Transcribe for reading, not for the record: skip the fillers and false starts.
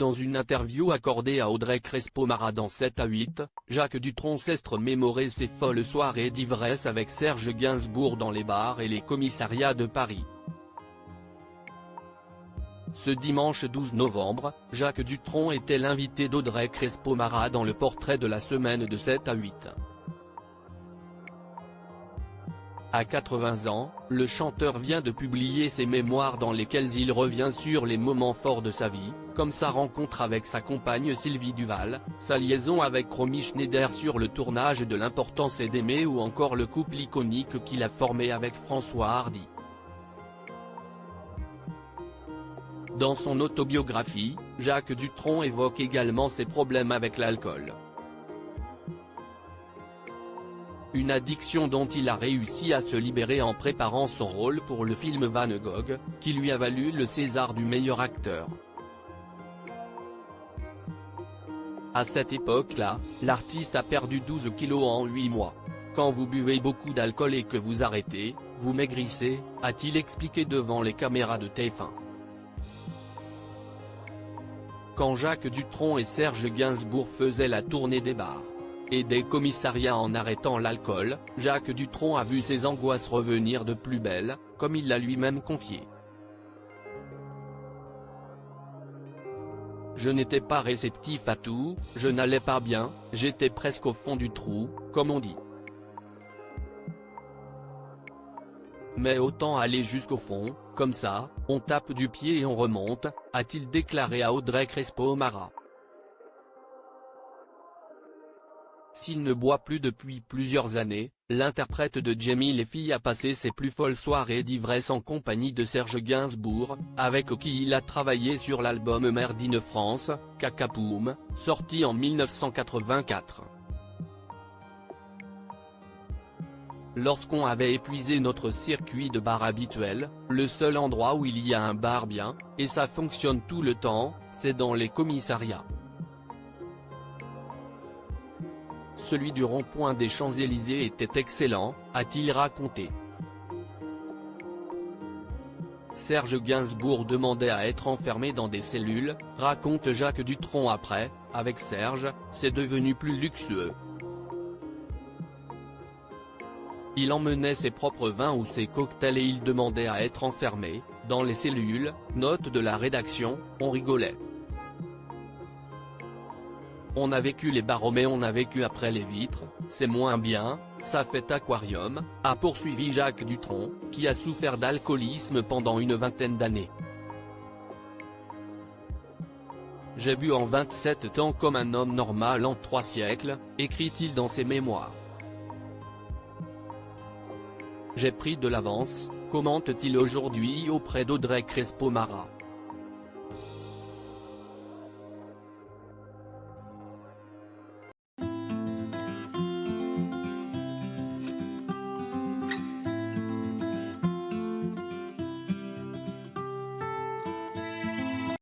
Dans une interview accordée à Audrey Crespo-Mara dans 7 à 8, Jacques Dutronc s'est remémoré ses folles soirées d'ivresse avec Serge Gainsbourg dans les bars et les commissariats de Paris. Ce dimanche 12 novembre, Jacques Dutronc était l'invité d'Audrey Crespo-Mara dans le portrait de la semaine de 7 à 8. À 80 ans, le chanteur vient de publier ses mémoires dans lesquelles il revient sur les moments forts de sa vie, comme sa rencontre avec sa compagne Sylvie Duval, sa liaison avec Romy Schneider sur le tournage de L'importance est d'aimer ou encore le couple iconique qu'il a formé avec François Hardy. Dans son autobiographie, Jacques Dutronc évoque également ses problèmes avec l'alcool. Une addiction dont il a réussi à se libérer en préparant son rôle pour le film Van Gogh, qui lui a valu le César du meilleur acteur. À cette époque-là, l'artiste a perdu 12 kilos en 8 mois. Quand vous buvez beaucoup d'alcool et que vous arrêtez, vous maigrissez, a-t-il expliqué devant les caméras de TF1. Quand Jacques Dutronc et Serge Gainsbourg faisaient la tournée des bars et des commissariats en arrêtant l'alcool, Jacques Dutronc a vu ses angoisses revenir de plus belle, comme il l'a lui-même confié. Je n'étais pas réceptif à tout, je n'allais pas bien, j'étais presque au fond du trou, comme on dit. Mais autant aller jusqu'au fond, comme ça, on tape du pied et on remonte, a-t-il déclaré à Audrey Crespo-Mara. S'il ne boit plus depuis plusieurs années, l'interprète de Jamie les filles a passé ses plus folles soirées d'ivresse en compagnie de Serge Gainsbourg, avec qui il a travaillé sur l'album Merde in France, Cacapoum, sorti en 1984. Lorsqu'on avait épuisé notre circuit de bar habituel, le seul endroit où il y a un bar bien, et ça fonctionne tout le temps, c'est dans les commissariats. Celui du rond-point des Champs-Élysées était excellent, a-t-il raconté. Serge Gainsbourg demandait à être enfermé dans des cellules, raconte Jacques Dutronc après, avec Serge, c'est devenu plus luxueux. Il emmenait ses propres vins ou ses cocktails et il demandait à être enfermé, dans les cellules, note de la rédaction, on rigolait. On a vécu les bars mais on a vécu après les vitres, c'est moins bien, ça fait aquarium, a poursuivi Jacques Dutronc, qui a souffert d'alcoolisme pendant une vingtaine d'années. J'ai bu en 27 ans comme un homme normal en 3 siècles, écrit-il dans ses mémoires. J'ai pris de l'avance, commente-t-il aujourd'hui auprès d'Audrey Crespo-Mara.